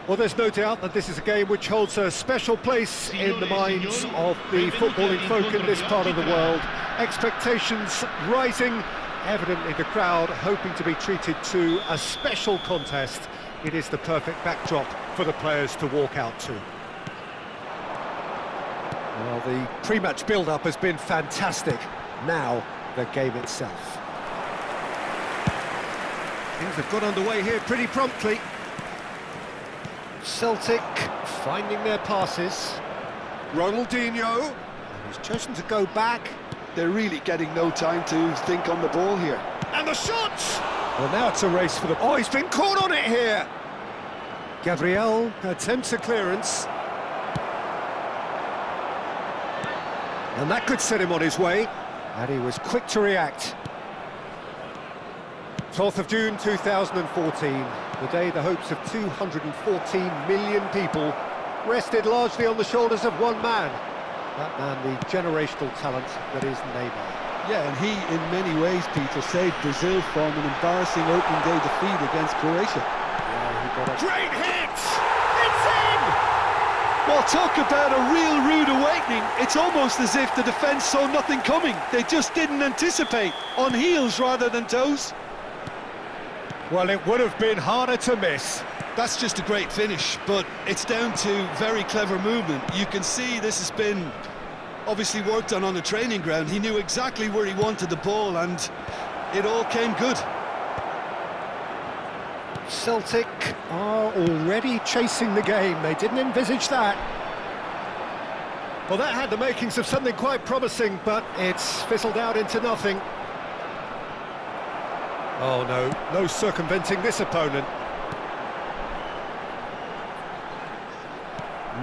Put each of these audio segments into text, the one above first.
Well, there's no doubt that this is a game which holds a special place in the minds of the footballing folk in this part of the world. Expectations rising, evidently the crowd hoping to be treated to a special contest. It is the perfect backdrop for the players to walk out to. Well, the pre-match build-up has been fantastic. Now, the game itself. Things have got underway here pretty promptly. Celtic finding their passes. Ronaldinho, he's chosen to go back. They're really getting no time to think on the ball here. And the shot! Well, now it's a race for the... Oh, he's been caught on it here! Gabriel attempts a clearance. And that could set him on his way. And he was quick to react. 12th of June 2014, the day the hopes of 214 million people rested largely on the shoulders of one man. That man, the generational talent that is Neymar. Yeah, and he, in many ways, Peter, saved Brazil from an embarrassing opening day defeat against Croatia. Yeah, he got a great hit! It's in! Well, talk about a real rude awakening. It's almost as if the defence saw nothing coming. They just didn't anticipate, on heels rather than toes. Well, it would have been harder to miss. That's just a great finish, but it's down to very clever movement. You can see this has been obviously worked on the training ground. He knew exactly where he wanted the ball, and it all came good. Celtic are already chasing the game. They didn't envisage that. Well, that had the makings of something quite promising, but it's fizzled out into nothing. Oh no, no circumventing this opponent.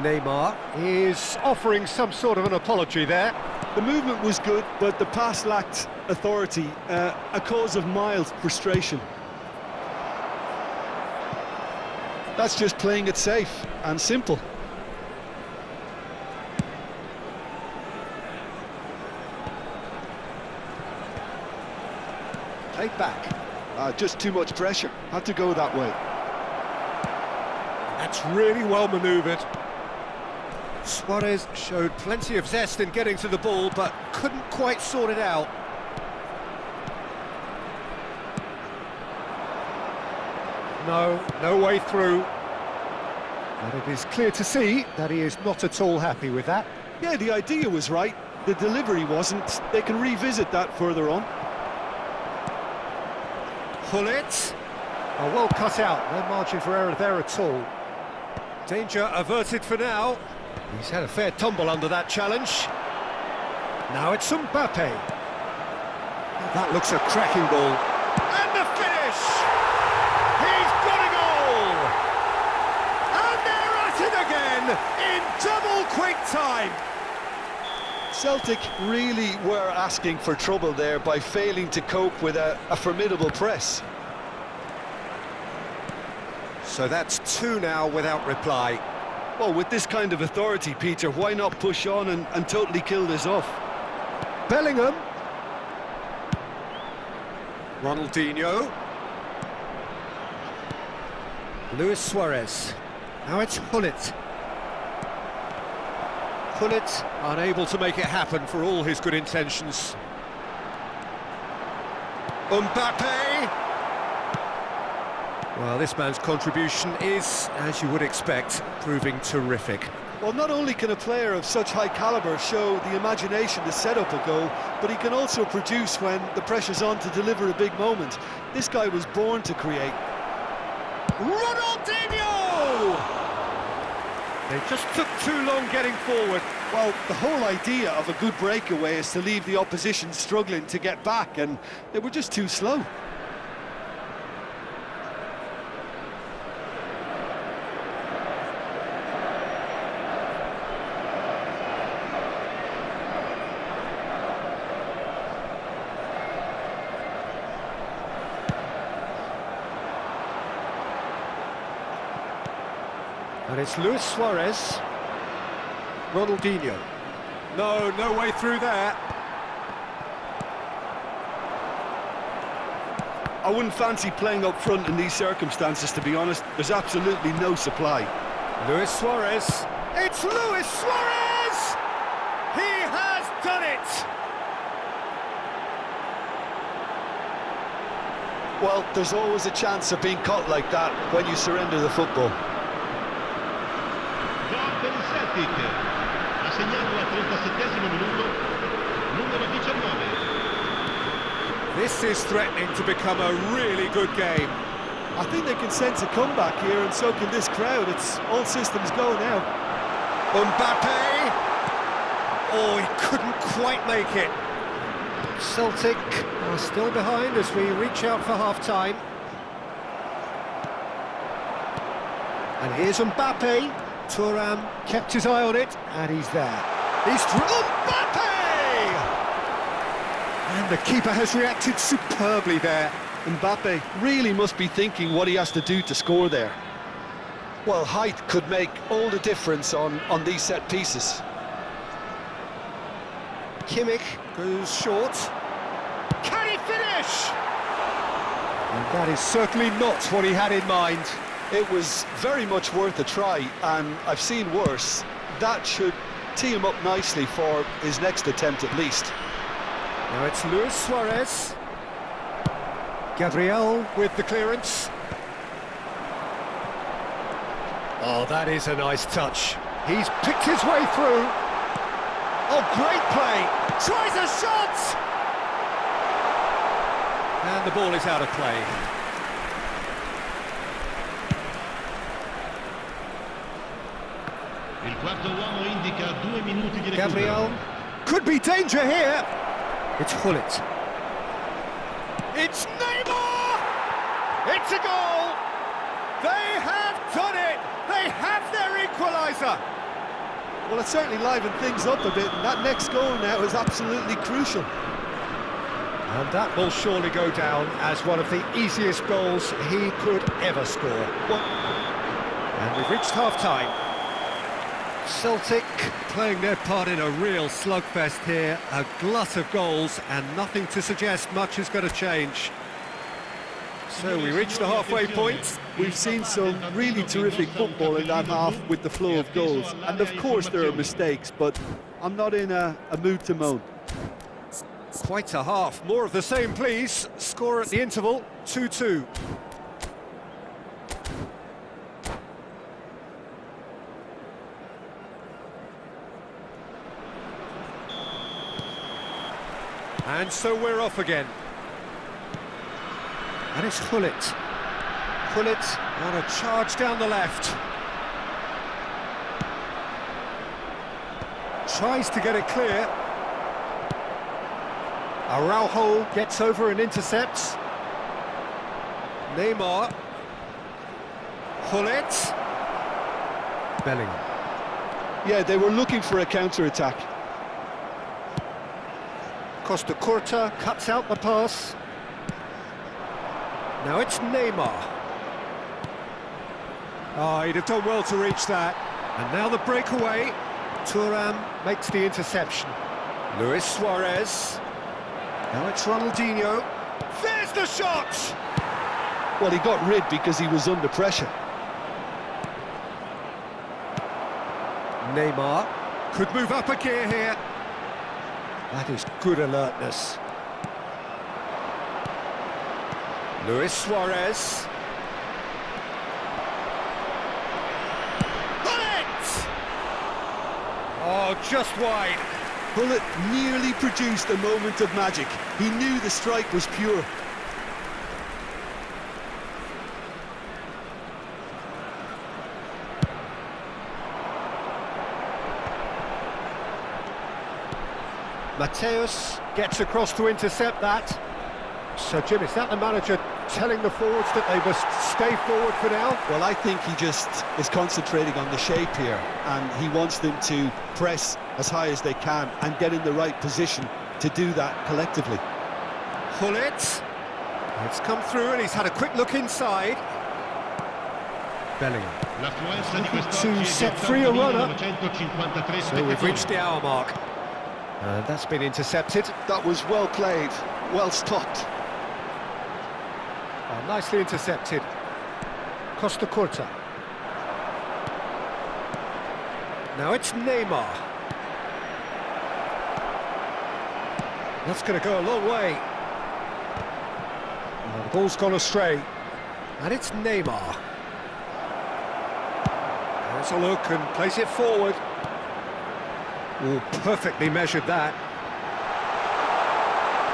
Neymar is offering some sort of an apology there. The movement was good, but the pass lacked authority, a cause of mild frustration. That's just playing it safe and simple. Take back. Just too much pressure. Had to go that way. That's really well manoeuvred. Suarez showed plenty of zest in getting to the ball, but couldn't quite sort it out. No way through. But it is clear to see that he is not at all happy with that. Yeah, the idea was right. The delivery wasn't. They can revisit that further on. Gullit. Oh, well cut out. No margin for error there at all. Danger averted for now. He's had a fair tumble under that challenge. Now it's Mbappe. That looks a cracking ball. And the finish! He's got a goal! And they're at it again in double quick time. Celtic really were asking for trouble there by failing to cope with a formidable press. So that's two now without reply. Well, with this kind of authority, Peter, why not push on and totally kill this off? Bellingham. Ronaldinho. Luis Suarez. Now it's Gullit. Gullit unable to make it happen for all his good intentions. Mbappe! Well, this man's contribution is, as you would expect, proving terrific. Well, not only can a player of such high calibre show the imagination to set up a goal, but he can also produce when the pressure's on to deliver a big moment. This guy was born to create. Ronaldinho! They just took too long getting forward. Well, the whole idea of a good breakaway is to leave the opposition struggling to get back, and they were just too slow. And it's Luis Suarez. Ronaldinho. No way through there. I wouldn't fancy playing up front in these circumstances, to be honest. There's absolutely no supply. Luis Suarez. It's Luis Suarez! He has done it! Well, there's always a chance of being caught like that when you surrender the football. Gol per il Celtic, ha segnato al 37esimo minuto, numero 19. This is threatening to become a really good game. I think they can sense a comeback here, and so can this crowd. It's all systems go now. Mbappe! Oh, he couldn't quite make it. Celtic are still behind as we reach out for half-time. And here's Mbappe. Thuram kept his eye on it, and he's there. He's through. Mbappe! And the keeper has reacted superbly there. Mbappe really must be thinking what he has to do to score there. Well, height could make all the difference on these set pieces. Kimmich goes short. Can he finish? And that is certainly not what he had in mind. It was very much worth a try, and I've seen worse. That should tee him up nicely for his next attempt at least. Now it's Luis Suarez. Gabriel with the clearance. Oh, that is a nice touch. He's picked his way through. Oh, great play. Tries a shot! And the ball is out of play. Il quarto uomo indica 2 minuti di recupero. Gabriel. Could be danger here. It's Gullit. It's Neymar! It's a goal! They have done it! They have their equaliser! Well, it certainly livened things up a bit, and that next goal now is absolutely crucial. And that will surely go down as one of the easiest goals he could ever score. And we've reached half-time. Celtic playing their part in a real slugfest here. A glut of goals and nothing to suggest much is going to change. So we reach the halfway point. We've seen some really terrific football in that half with the flow of goals. And of course there are mistakes, but I'm not in a mood to moan. Quite a half. More of the same, please. Score at the interval, 2-2. And so we're off again. And it's Gullit. Gullit on a charge down the left. Tries to get it clear. Araujo gets over and intercepts. Neymar. Gullit. Bellingham. Yeah, they were looking for a counter-attack. Costa Curta cuts out the pass. Now it's Neymar. Oh, he'd have done well to reach that. And now the breakaway. Thuram makes the interception. Luis Suarez. Now it's Ronaldinho. There's the shot! Well, he got rid because he was under pressure. Neymar could move up a gear here. That is good alertness. Luis Suarez. Gullit! Oh, just wide. Gullit nearly produced a moment of magic. He knew the strike was pure. Mateus gets across to intercept that. So, Jim, is that the manager telling the forwards that they must stay forward for now? Well, I think he just is concentrating on the shape here, and he wants them to press as high as they can and get in the right position to do that collectively. Gullit. It's come through and he's had a quick look inside. Bellingham. To set free a runner. So we've reached the hour mark. That's been intercepted. That was well played, well stopped. Oh, nicely intercepted. Costa Curta. Now it's Neymar. That's going to go a long way. Oh, the ball's gone astray. And it's Neymar. There's a look and plays it forward. Oh, perfectly measured that.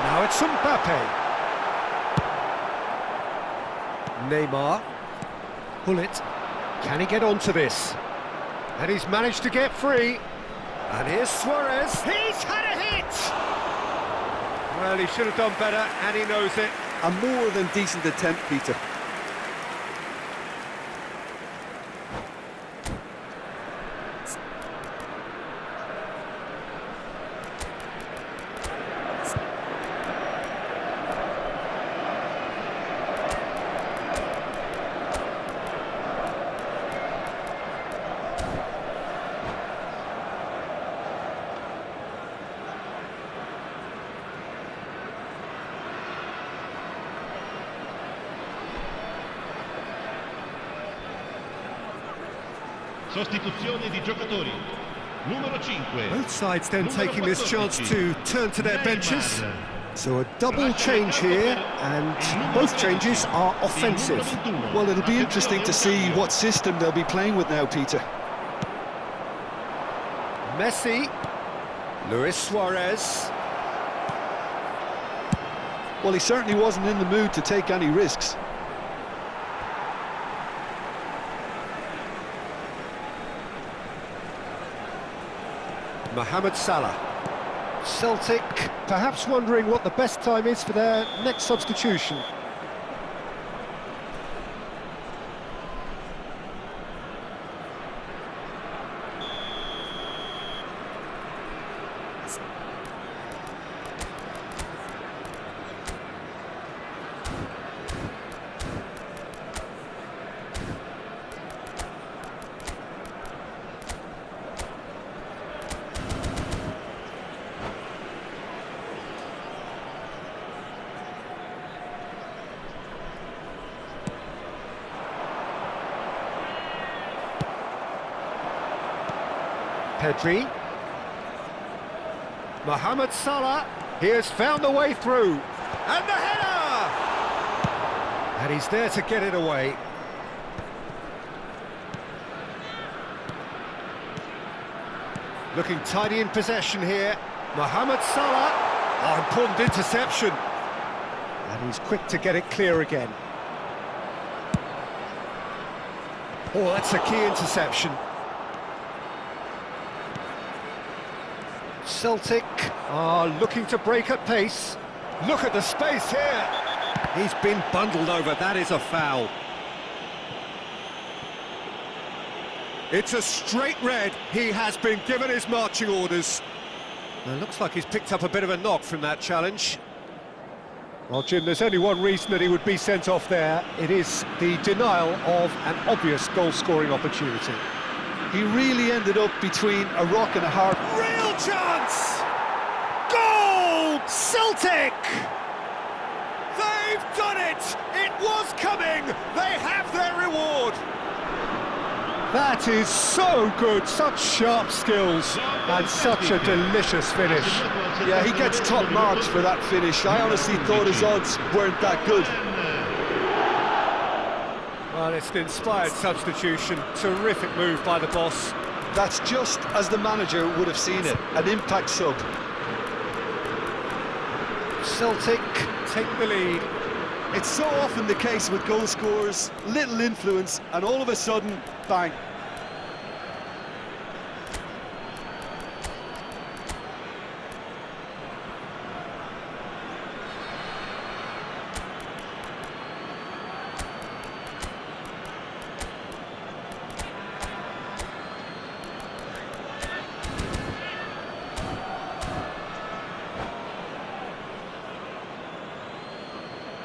Now it's Mbappe. Neymar. Bullet. Can he get onto this? And he's managed to get free. And here's Suarez. He's had a hit! Well, he should have done better, and he knows it. A more than decent attempt, Peter. Sostituzione di giocatori. Numero 5. Both sides then Numero taking this 14. chance to turn to their benches. Neymar. So a double change here, and both changes are offensive. Well, it'll be interesting to see what system they'll be playing with now, Peter. Messi. Luis Suarez. Well, he certainly wasn't in the mood to take any risks. Mohamed Salah. Celtic perhaps wondering what the best time is for their next substitution. Pedri. Mohamed Salah. He has found the way through. And the header! And he's there to get it away. Looking tidy in possession here. Mohamed Salah. Oh, important interception. And he's quick to get it clear again. Oh, that's a key interception. Celtic are looking to break at pace. Look at the space here. He's been bundled over. That is a foul. It's a straight red. He has been given his marching orders. It looks like he's picked up a bit of a knock from that challenge. Well, Jim, there's only one reason that he would be sent off there. It is the denial of an obvious goal-scoring opportunity. He really ended up between a rock and a hard... Real chance! Goal! Celtic! They've done it! It was coming! They have their reward! That is so good, such sharp skills, and such a delicious finish. Yeah, he gets top marks for that finish. I honestly thought his odds weren't that good. Well, it's an inspired substitution. Terrific move by the boss. That's just as the manager would have seen it, an impact sub. Celtic take the lead. It's so often the case with goal scorers, little influence, and all of a sudden, bang.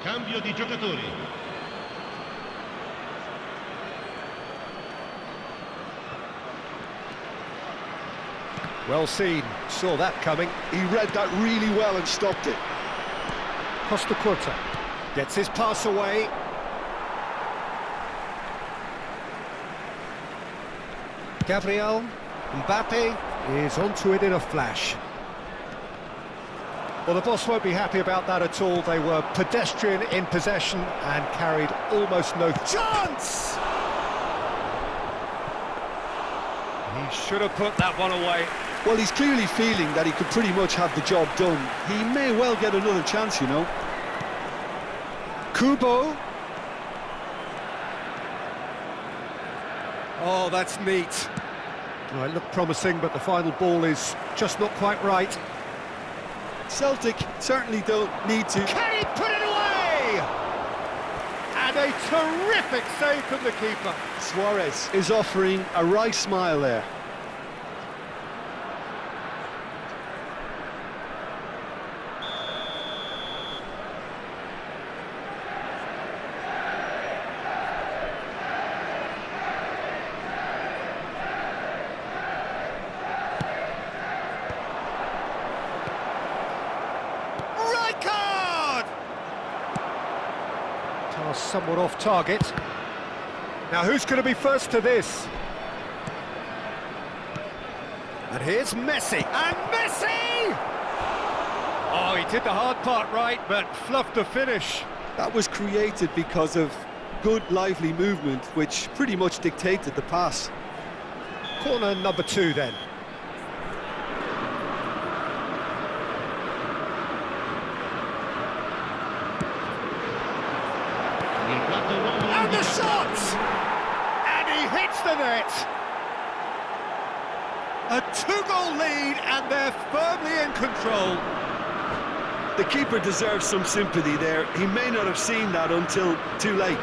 Cambio di giocatori. Well seen, saw that coming. He read that really well and stopped it. Costa Curta gets his pass away. Gabriel Mbappe is onto it in a flash. Well, the boss won't be happy about that at all. They were pedestrian in possession and carried almost no chance! He should have put that one away. Well, he's clearly feeling that he could pretty much have the job done. He may well get another chance, you know. Kubo. Oh, that's neat. Oh, it looked promising, but the final ball is just not quite right. Celtic certainly don't need to... Can he put it away? And a terrific save from the keeper. Suarez is offering a wry smile there. Somewhat off target. Now who's going to be first to this? And here's Messi. And Messi! Oh, he did the hard part right, but fluffed the finish. That was created because of good, lively movement, which pretty much dictated the pass. Corner number 2 then. And the shot! And he hits the net! A 2-goal lead and they're firmly in control. The keeper deserves some sympathy there. He may not have seen that until too late.